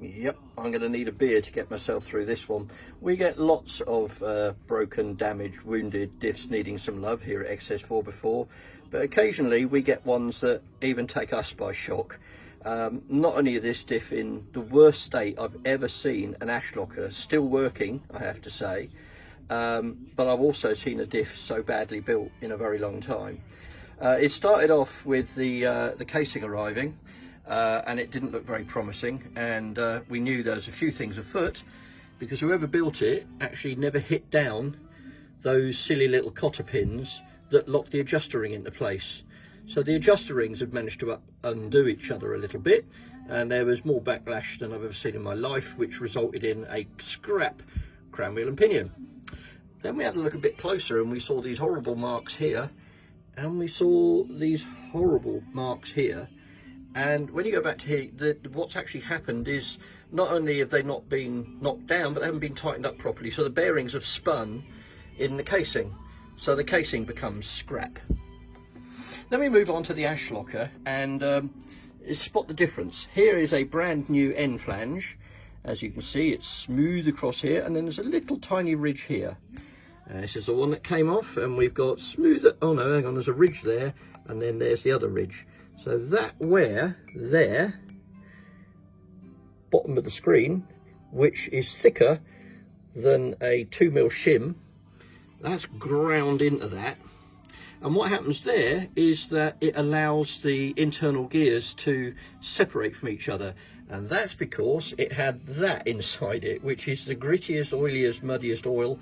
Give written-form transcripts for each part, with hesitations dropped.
Yep, I'm going to need a beer to get myself through this one. We get lots of broken, damaged, wounded diffs needing some love here at XS4x4, but occasionally we get ones that even take us by shock. Not only is this diff in the worst state I've ever seen an ash locker, still working, I have to say, but I've also seen a diff so badly built in a very long time. It started off with the casing arriving. And it didn't look very promising, and we knew there was a few things afoot because whoever built it actually never hit down those silly little cotter pins that lock the adjuster ring into place. So the adjuster rings had managed to undo each other a little bit, and there was more backlash than I've ever seen in my life, which resulted in a scrap crown wheel and pinion. Then we had a look a bit closer and we saw these horrible marks here, and we saw these horrible marks here. And when you go back to here, what's actually happened is not only have they not been knocked down, but they haven't been tightened up properly. So the bearings have spun in the casing. So the casing becomes scrap. Then we move on to the ash locker and spot the difference. Here is a brand new end flange. As you can see, it's smooth across here, and then there's a little tiny ridge here. This is the one that came off, and we've got smoother, oh no, hang on, there's a ridge there, and then there's the other ridge. So that wear there, bottom of the screen, which is thicker than a 2mm shim, that's ground into that. And what happens there is that it allows the internal gears to separate from each other. And that's because it had that inside it, which is the grittiest, oiliest, muddiest oil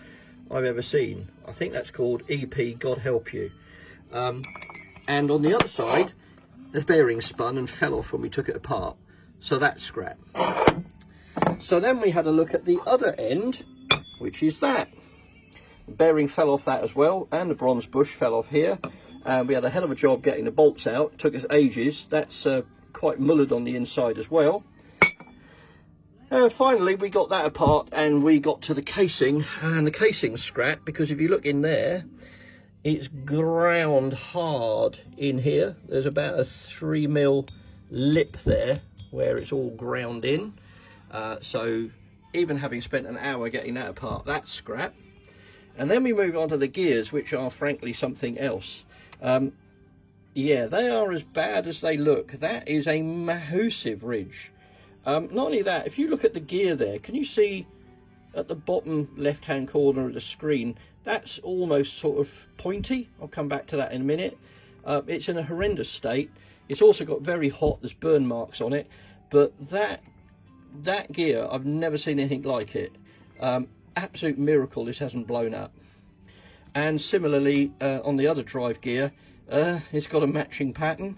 I've ever seen. I think that's called EP, God help you. And on the other side, the bearing spun and fell off when we took it apart, so that's scrap. So then we had a look at the other end, which is that. The bearing fell off that as well, and the bronze bush fell off here, and we had a hell of a job getting the bolts out. It took us ages. That's quite mullered on the inside as well. And finally we got that apart and we got to the casing, and the casing's scrap because if you look in there, it's ground hard in here. There's about a 3mm lip there where it's all ground in. So even having spent an hour getting that apart, that's scrap. And then we move on to the gears, which are frankly something else. Yeah, they are as bad as they look. That is a massive ridge. Not only that, if you look at the gear there, can you see at the bottom left hand corner of the screen, that's almost sort of pointy. I'll come back to that in a minute. It's in a horrendous state. It's also got very hot, there's burn marks on it, but that gear, I've never seen anything like it. Absolute miracle this hasn't blown up. And similarly on the other drive gear, it's got a matching pattern,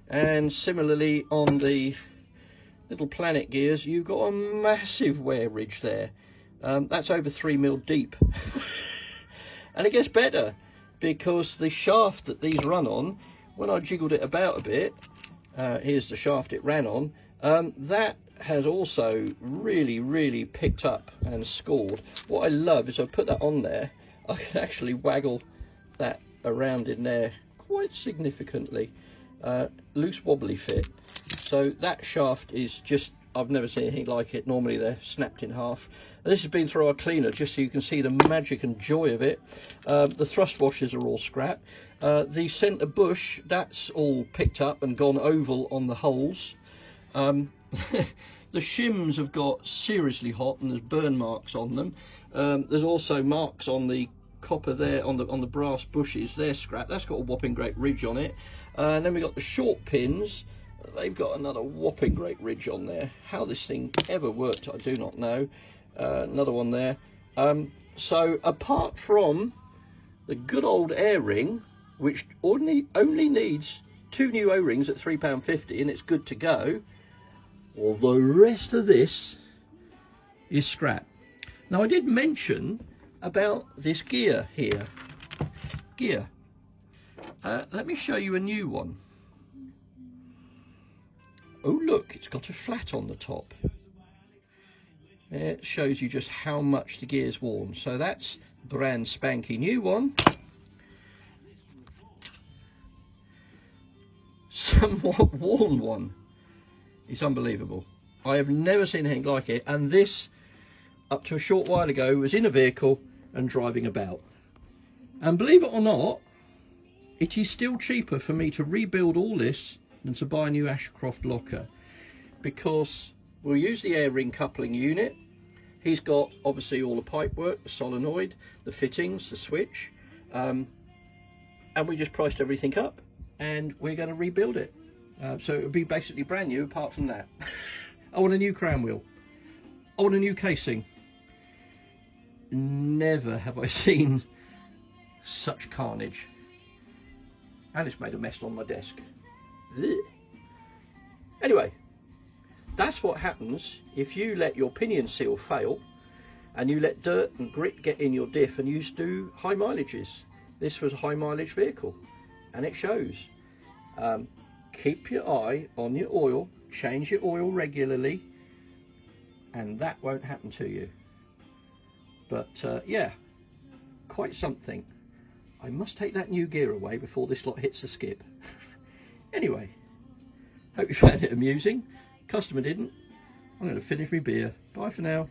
and similarly on the little planet gears, you've got a massive wear ridge there. That's over 3mm deep. And it gets better because the shaft that these run on, when I jiggled it about a bit, here's the shaft it ran on, that has also really picked up and scored. What I love is I put that on there, I can actually waggle that around in there quite significantly. Loose wobbly fit. So that shaft is just, I've never seen anything like it. Normally they're snapped in half. This has been through our cleaner just so you can see the magic and joy of it. The thrust washers are all scrap. The centre bush, that's all picked up and gone oval on the holes. The shims have got seriously hot and there's burn marks on them. There's also marks on the copper there, on the brass bushes. They're scrap. That's got a whopping great ridge on it. And then we've got the short pins. They've got another whopping great ridge on there. How this thing ever worked, I do not know. Another one there. So apart from the good old air ring, which only needs 2 new O-rings at £3.50 and it's good to go, well, the rest of this is scrap. Now I did mention about this gear here. Let me show you a new one. Oh look, it's got a flat on the top. It shows you just how much the gear's worn. So that's brand spanky new one. Somewhat worn one. It's unbelievable. I have never seen anything like it, and this, up to a short while ago, was in a vehicle and driving about. And believe it or not, it is still cheaper for me to rebuild all this than to buy a new Ashcroft locker, because we'll use the air ring coupling unit. He's got obviously all the pipe work, the solenoid, the fittings, the switch, and we just priced everything up and we're going to rebuild it. So it would be basically brand new apart from that. I want a new crown wheel. I want a new casing. Never have I seen such carnage. And it's made a mess on my desk. Ugh. Anyway, that's what happens if you let your pinion seal fail and you let dirt and grit get in your diff and you do high mileages. This was a high mileage vehicle and it shows. Keep your eye on your oil, change your oil regularly, and that won't happen to you. But yeah, quite something. I must take that new gear away before this lot hits the skip. Anyway, hope you found it amusing. Customer didn't. I'm going to finish my beer. Bye for now.